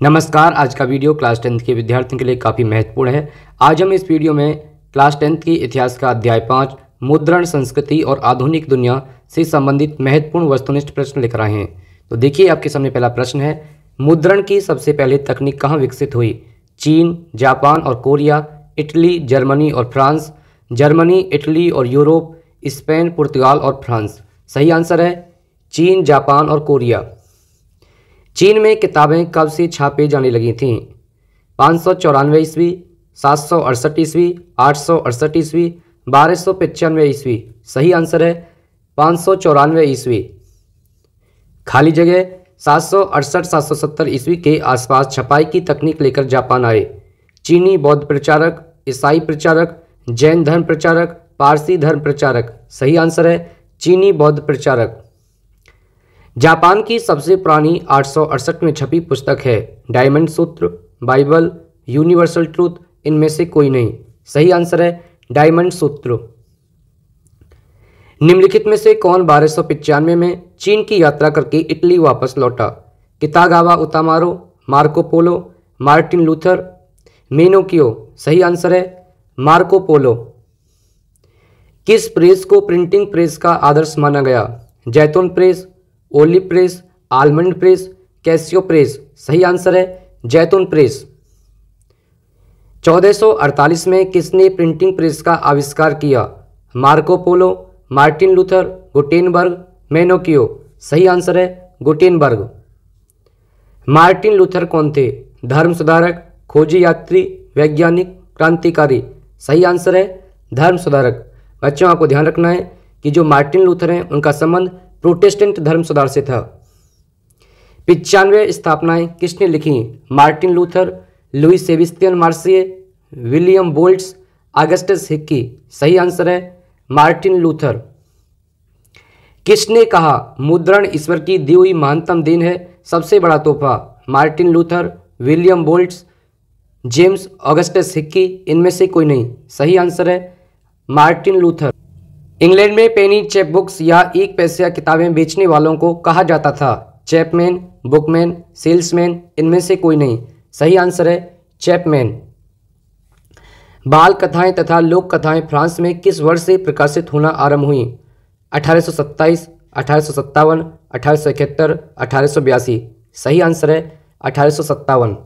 नमस्कार। आज का वीडियो क्लास 10th के विद्यार्थियों के लिए काफ़ी महत्वपूर्ण है। आज हम इस वीडियो में क्लास 10th की इतिहास का अध्याय 5 मुद्रण संस्कृति और आधुनिक दुनिया से संबंधित महत्वपूर्ण वस्तुनिष्ठ प्रश्न लिख रहे हैं। तो देखिए, आपके सामने पहला प्रश्न है, मुद्रण की सबसे पहले तकनीक कहाँ विकसित हुई? चीन, जापान और कोरिया, इटली, जर्मनी और फ्रांस, जर्मनी, इटली और यूरोप, स्पेन, पुर्तगाल और फ्रांस। सही आंसर है चीन, जापान और कोरिया। चीन में किताबें कब से छापे जाने लगी थीं? 594 ईस्वी, 768 ईस्वी, 868 ईस्वी, 1295 ईस्वी। सही आंसर है 594 ईस्वी। खाली जगह 768-770 ईस्वी के आसपास छपाई की तकनीक लेकर जापान आए। चीनी बौद्ध प्रचारक, ईसाई प्रचारक, जैन धर्म प्रचारक, पारसी धर्म प्रचारक। सही आंसर है चीनी बौद्ध प्रचारक। जापान की सबसे पुरानी 868 में छपी पुस्तक है डायमंड सूत्र, बाइबल, यूनिवर्सल ट्रूथ, इनमें से कोई नहीं। सही आंसर है डायमंड सूत्र। निम्नलिखित में से कौन 1295 में चीन की यात्रा करके इटली वापस लौटा? Kitagawa Utamaro, Marco Polo, Martin Luther, Menocchio. सही आंसर है मार्को पोलो। किस प्रेस को प्रिंटिंग प्रेस का आदर्श माना गया? जैतून press, olive press, almond press, Casio press. सही आंसर है जैतून प्रेस। 1448 में किसने प्रिंटिंग प्रेस का आविष्कार किया? Marco Polo, Martin Luther, Gutenberg, Menocchio. सही आंसर है गुटेनबर्ग। मार्टिन लूथर कौन थे? धर्म सुधारक, खोजी यात्री, वैज्ञानिक, क्रांतिकारी। सही आंसर है धर्म सुधारक। बच्चों, आपको ध्यान रखना है कि जो मार्टिन लूथर हैं उनका संबंध प्रोटेस्टेंट धर्म सुधार से था। 95 स्थापनाएं किसने लिखी? Martin Luther, Louis Sebastien Mercier, William Bolts, Augustus Hickey. सही आंसर है मार्टिन लूथर। किसने कहा मुद्रण ईश्वर की दी हुई महानतम देन है, सबसे बड़ा तोहफा? Martin Luther, William Bolts, James Augustus Hicky, इनमें से कोई नहीं। सही आंसर है मार्टिन लूथर। इंग्लैंड में पेनी चैप बुक्स या एक पैसिया किताबें बेचने वालों को कहा जाता था? चैपमैन, बुकमैन, सेल्समैन, इनमें से कोई नहीं। सही आंसर है चैपमैन। बाल कथाएं तथा लोक कथाएं फ्रांस में किस वर्ष से प्रकाशित होना आरंभ हुई? 1827, 1857, 1871, 1882। सही आंसर है 1857।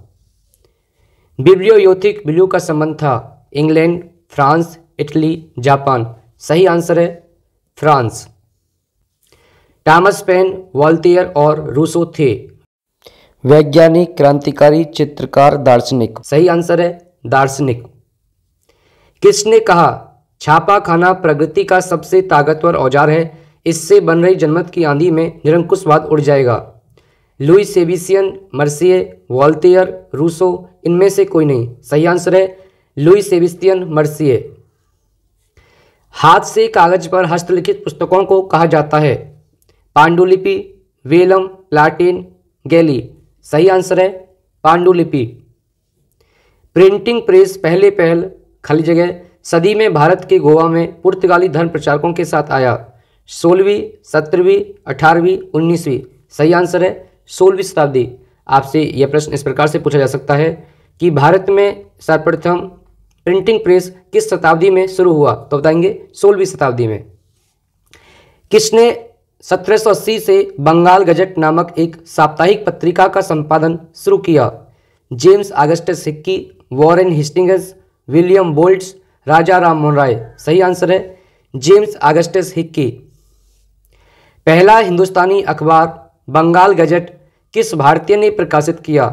बिब्लियोथेक ब्लू का संबंध था? England, France, Italy, Japan. सही आंसर है फ्रांस। टॉमस पेन, वॉल्टेयर और रूसो थे वैज्ञानिक, क्रांतिकारी, चित्रकार, दार्शनिक। सही आंसर है दार्शनिक। किसने कहा छापा खाना प्रगति का सबसे ताकतवर औजार है, इससे बन रही जनमत की आंधी में निरंकुशवाद उड़ जाएगा? लुई सेबेस्टियन मार्सिये, वॉल्टेयर, रूसो, इनमें से कोई नहीं। सही आंसर है लुई सेबेस्टियन मार्सिये। हाथ से कागज पर हस्तलिखित पुस्तकों को कहा जाता है? पांडुलिपि, वेलम, प्लाटिन, गैली। सही आंसर है पांडुलिपि। प्रिंटिंग प्रेस पहले खाली जगह सदी में भारत के गोवा में पुर्तगाली धर्म प्रचारकों के साथ आया? 16वीं, 17वीं, 18वीं, 19वीं। सही आंसर है 16वीं शताब्दी। आपसे यह प्रश्न इस प्रकार से पूछा जा सकता है कि भारत में सर्वप्रथम प्रिंटिंग प्रेस किस शताब्दी में शुरू हुआ? तो बताएंगे 16वीं शताब्दी में। किसने 1780 से बंगाल गजट नामक एक साप्ताहिक पत्रिका का संपादन शुरू किया? James Augustus Hickey, Warren Hastings, William Bolts, Raja Ram Mohan Roy. सही आंसर है जेम्स ऑगस्टस हिक्की। पहला हिंदुस्तानी अखबार बंगाल गजट किस भारतीय ने प्रकाशित किया?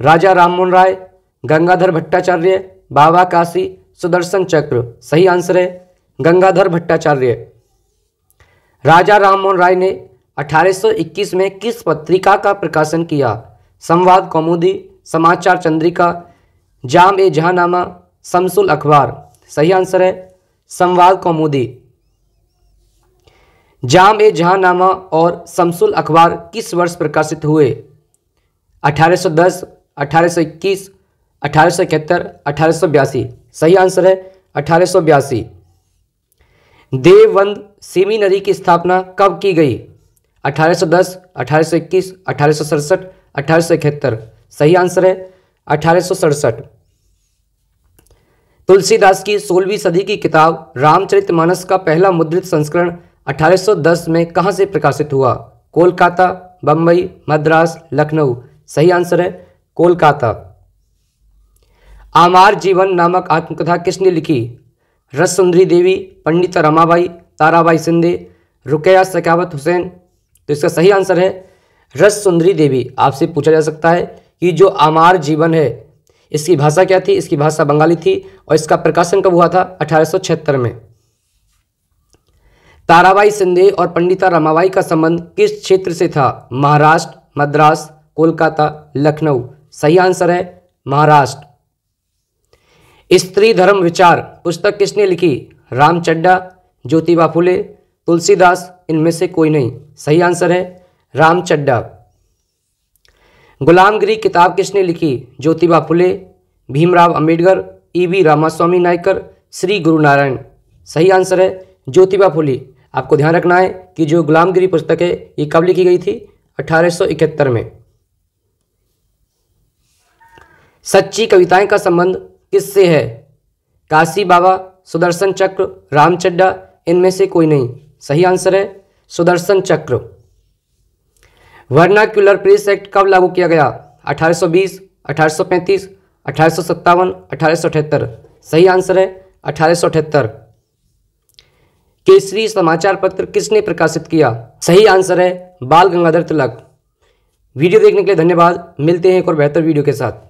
राजा राम मोहन राय, गंगाधर भट्टाचार्य, बाबा काशी, सुदर्शन चक्र। सही आंसर है गंगाधर भट्टाचार्य। राजा राम मोहन राय ने 1821 में किस पत्रिका का प्रकाशन किया? संवाद कौमुदी, समाचार चंद्रिका, जाम ए जहांनामा, शमसुल अखबार। सही आंसर है संवाद कौमुदी। जाम ए जहांनामा और शमसुल अखबार किस वर्ष प्रकाशित हुए? 1810, 1821, 1871, 1882। सही आंसर है 1882। देवबंद सेमिनरी की स्थापना कब की गई? 1810, 1821, 1867, 1871। सही आंसर है 1867। तुलसीदास की 16वीं सदी की किताब रामचरितमानस का पहला मुद्रित संस्करण 1810 में कहाँ से प्रकाशित हुआ? कोलकाता, बम्बई, मद्रास, लखनऊ। सही आंसर है कोलकाता। आमार जीवन नामक आत्मकथा किसने लिखी? रससुंदरी देवी, पंडिता रमाबाई, ताराबाई शिंदे, रुकैया सखावत हुसैन। तो इसका सही आंसर है रससुंदरी देवी। आपसे पूछा जा सकता है कि जो आमार जीवन है इसकी भाषा क्या थी? इसकी भाषा बंगाली थी और इसका प्रकाशन कब हुआ था? 1876 में। ताराबाई शिंदे और पंडिता रमाबाई का संबंध किस क्षेत्र से था? महाराष्ट्र, मद्रास, कोलकाता, लखनऊ। सही आंसर है महाराष्ट्र। स्त्री धर्म विचार पुस्तक किसने लिखी? राम चड्ढा, ज्योतिबा फुले, तुलसीदास, इनमें से कोई नहीं। सही आंसर है राम चड्ढा। गुलामगिरी किताब किसने लिखी? ज्योतिबा फुले, भीमराव अंबेडकर, ईवी रामास्वामी नायकर, श्री गुरु नारायण। सही आंसर है ज्योतिबा फुले। आपको ध्यान रखना है कि जो गुलामगिरी पुस्तक है ये कब लिखी गई थी? 1871 में। सच्ची कविताएं का संबंध किससे है? काशी बाबा, सुदर्शन चक्र, रामचड्ढा, इनमें से कोई नहीं। सही आंसर है सुदर्शन चक्र। वर्नाक्यूलर प्रेस एक्ट कब लागू किया गया? 1820, 1835, 1857, 1878। सही आंसर है 1878। केसरी समाचार पत्र किसने प्रकाशित किया? सही आंसर है बाल गंगाधर तिलक। वीडियो देखने के लिए धन्यवाद। मिलते हैं एक और बेहतर वीडियो के साथ।